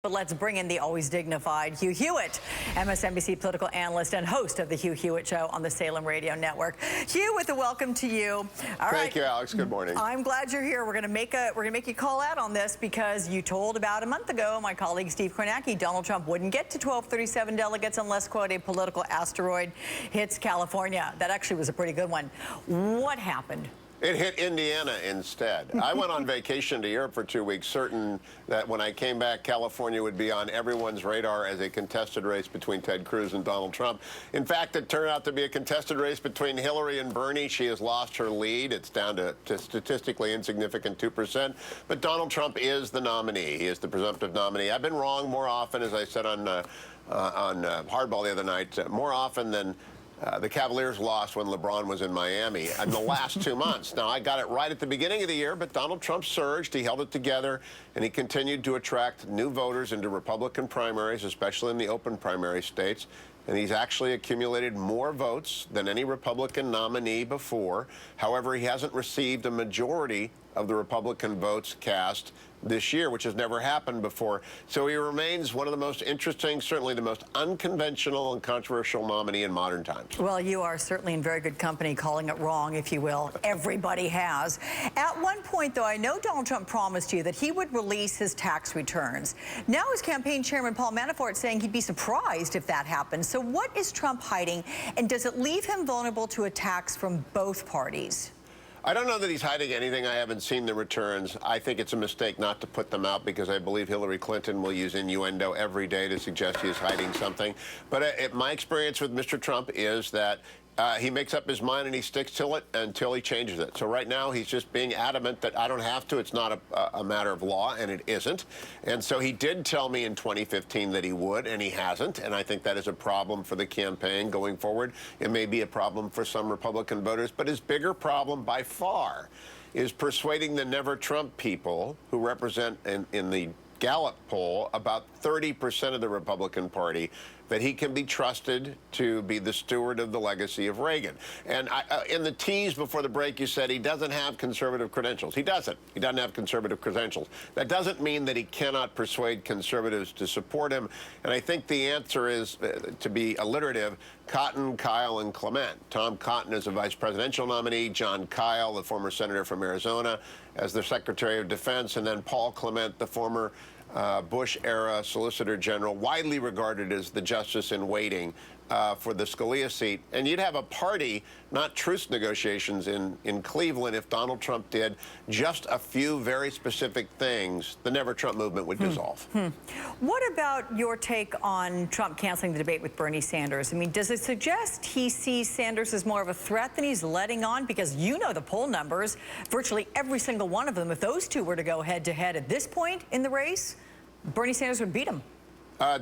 But let's bring in the always dignified Hugh Hewitt, MSNBC political analyst and host of the Hugh Hewitt Show on the Salem Radio Network. Hugh, with a welcome to you. Thank you, Alex. Good morning. I'm glad you're here. We're going to make you call out on this because you told about a month ago, my colleague Steve Kornacki, Donald Trump wouldn't get to 1237 delegates unless, quote, a political asteroid hits California. That actually was a pretty good one. What happened? It hit Indiana instead. I went on vacation to Europe for 2 weeks, certain that when I came back, California would be on everyone's radar as a contested race between Ted Cruz and Donald Trump. In fact, it turned out to be a contested race between Hillary and Bernie. She has lost her lead. It's down to statistically insignificant 2%. But Donald Trump is the nominee. He is the presumptive nominee. I've been wrong more often, as I said on Hardball the other night, more often than the Cavaliers lost when LeBron was in Miami in the last 2 months. Now, I got it right at the beginning of the year, but Donald Trump surged. He held it together, and he continued to attract new voters into Republican primaries, especially in the open primary states. And he's actually accumulated more votes than any Republican nominee before. However, he hasn't received a majority of the Republican votes cast this year, which has never happened before. So he remains one of the most interesting, certainly the most unconventional and controversial nominee in modern times. Well, you are certainly in very good company calling it wrong, if you will. Everybody has. At one point, though, I know Donald Trump promised you that he would release his tax returns. Now his campaign chairman, Paul Manafort, saying he'd be surprised if that happens. So what is Trump hiding, and does it leave him vulnerable to attacks from both parties? I don't know that he's hiding anything. I haven't seen the returns. I think it's a mistake not to put them out because I believe Hillary Clinton will use innuendo every day to suggest he is hiding something. But my experience with Mr. Trump is that he makes up his mind and he sticks to it until he changes it. So right now he's just being adamant that I don't have to. It's not a matter of law, and it isn't. And so he did tell me in 2015 that he would, and he hasn't. And I think that is a problem for the campaign going forward. It may be a problem for some Republican voters, but his bigger problem by far is persuading the Never Trump people, who represent in the Gallup poll about 30% of the Republican Party, that he can be trusted to be the steward of the legacy of Reagan. And in the tease before the break, you said he doesn't have conservative credentials. He doesn't. He doesn't have conservative credentials. That doesn't mean that he cannot persuade conservatives to support him. And I think the answer is, to be alliterative, Cotton, Kyle, and Clement. Tom Cotton is a vice presidential nominee, John Kyle, the former senator from Arizona, as the Secretary of Defense, and then Paul Clement, the former Bush-era Solicitor General, widely regarded as the justice in waiting for the Scalia seat. And you'd have a party, not truce negotiations in Cleveland, if Donald Trump did just a few very specific things. The Never Trump movement would dissolve. What about your take on Trump canceling the debate with Bernie Sanders? I mean, does it suggest he sees Sanders as more of a threat than he's letting on? Because you know the poll numbers, virtually every single one of them, if those two were to go head-to-head at this point in the race, Bernie Sanders would beat him.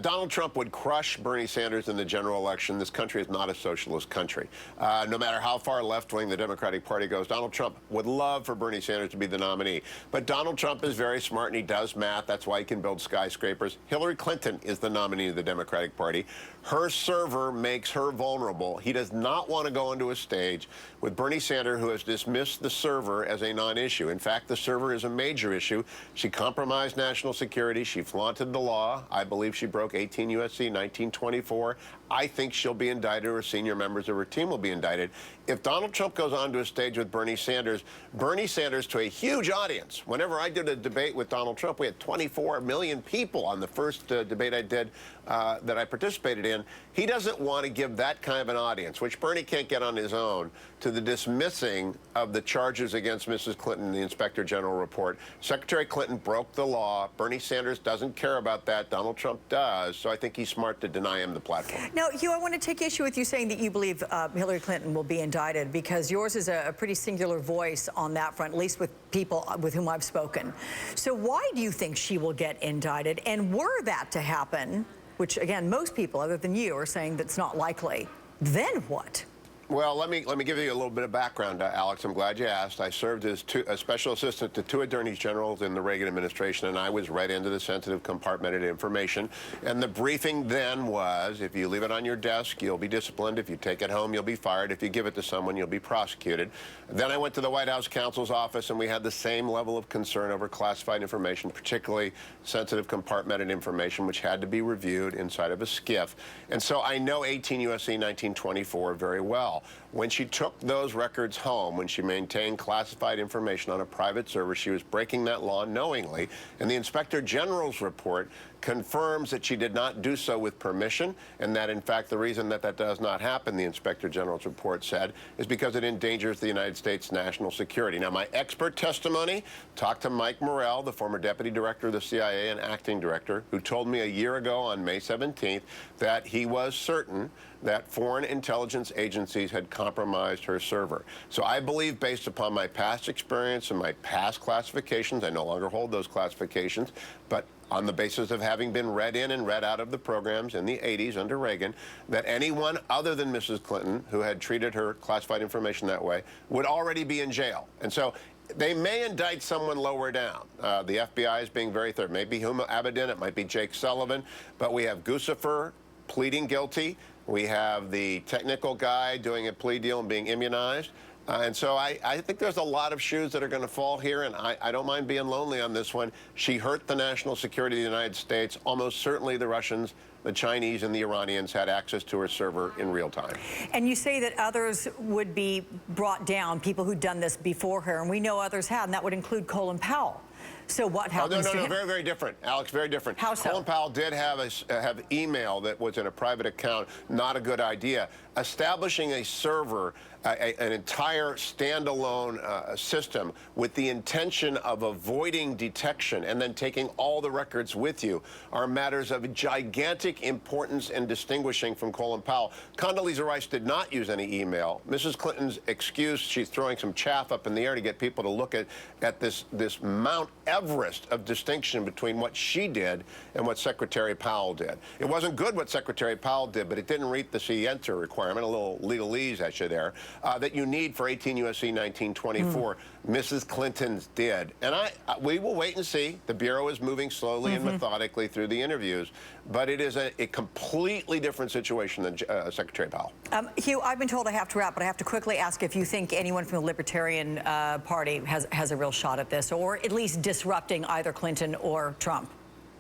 Donald Trump would crush Bernie Sanders in the general election. This country is not a socialist country. No matter how far left-wing the Democratic Party goes, Donald Trump would love for Bernie Sanders to be the nominee. But Donald Trump is very smart, and he does math. That's why he can build skyscrapers. Hillary Clinton is the nominee of the Democratic Party. Her server makes her vulnerable. He does not want to go onto a stage with Bernie Sanders, who has dismissed the server as a non-issue. In fact, the server is a major issue. She compromised national security. She flaunted the law. I believe she broke 18 U.S.C. 1924. I think she'll be indicted, or senior members of her team will be indicted. If Donald Trump goes onto a stage with Bernie Sanders to a huge audience. Whenever I did a debate with Donald Trump, we had 24 million people on the first debate I did that I participated in. He doesn't want to give that kind of an audience, which Bernie can't get on his own, to the dismissing of the charges against Mrs. Clinton in the Inspector General report. Secretary Clinton broke the law. Bernie Sanders doesn't care about that. Donald Trump does. So I think he's smart to deny him the platform. Now, Hugh, I want to take issue with you saying that you believe Hillary Clinton will be indicted, because yours is a pretty singular voice on that front, at least with people with whom I've spoken. So why do you think she will get indicted? And were that to happen, which, again, most people other than you are saying that's not likely, then what? Well, let me give you a little bit of background, Alex. I'm glad you asked. I served as a special assistant to 2 attorneys generals in the Reagan administration, and I was read into the sensitive compartmented information. And the briefing then was, if you leave it on your desk, you'll be disciplined. If you take it home, you'll be fired. If you give it to someone, you'll be prosecuted. Then I went to the White House counsel's office, and we had the same level of concern over classified information, particularly sensitive compartmented information, which had to be reviewed inside of a SCIF. And so I know 18 U.S.C. 1924 very well. When she took those records home, when she maintained classified information on a private server, she was breaking that law knowingly. And the Inspector General's report confirms that she did not do so with permission, and that, in fact, the reason that that does not happen, the Inspector General's report said, is because it endangers the United States' national security. Now, my expert testimony talked to Mike Morrell, the former deputy director of the CIA and acting director, who told me a year ago on May 17th that he was certain that foreign intelligence agencies had compromised her server. So I believe, based upon my past experience and my past classifications, I no longer hold those classifications, but on the basis of having been read in and read out of the programs in the 80s under Reagan, that anyone other than Mrs. Clinton who had treated her classified information that way would already be in jail. And so they may indict someone lower down. The FBI is being very thorough. It may be Huma Abedin, it might be Jake Sullivan, but we have Guccifer pleading guilty. We have the technical guy doing a plea deal and being immunized. And so I think there's a lot of shoes that are going to fall here, and I don't mind being lonely on this one. She hurt the national security of the United States. Almost certainly the Russians, the Chinese, and the Iranians had access to her server in real time. And you say that others would be brought down, people who'd done this before her, and we know others have, and that would include Colin Powell. So what happens to him? Very, very different, Alex, very different. How so? Colin Powell did have email that was in a private account, not a good idea. Establishing a server, an entire standalone system with the intention of avoiding detection and then taking all the records with you are matters of gigantic importance and distinguishing from Colin Powell. Condoleezza Rice did not use any email. Mrs. Clinton's excuse, she's throwing some chaff up in the air to get people to look at this Mount Everest of distinction between what she did and what Secretary Powell did. It wasn't good what Secretary Powell did, but it didn't meet the scienter requirement, a little legalese at you there, that you need for 18 U.S.C. 1924. Mrs. Clinton's did. And we will wait and see. The Bureau is moving slowly and methodically through the interviews, but it is a completely different situation than Secretary Powell. Hugh, I've been told I have to wrap, but I have to quickly ask if you think anyone from the Libertarian Party has a real shot at this, or at least disrupting either Clinton or Trump.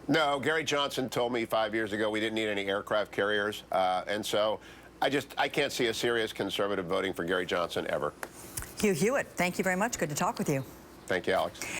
No, Gary Johnson told me 5 years ago we didn't need any aircraft carriers, and so I can't see a serious conservative voting for Gary Johnson ever. Hugh Hewitt, thank you very much. Good to talk with you. Thank you, Alex.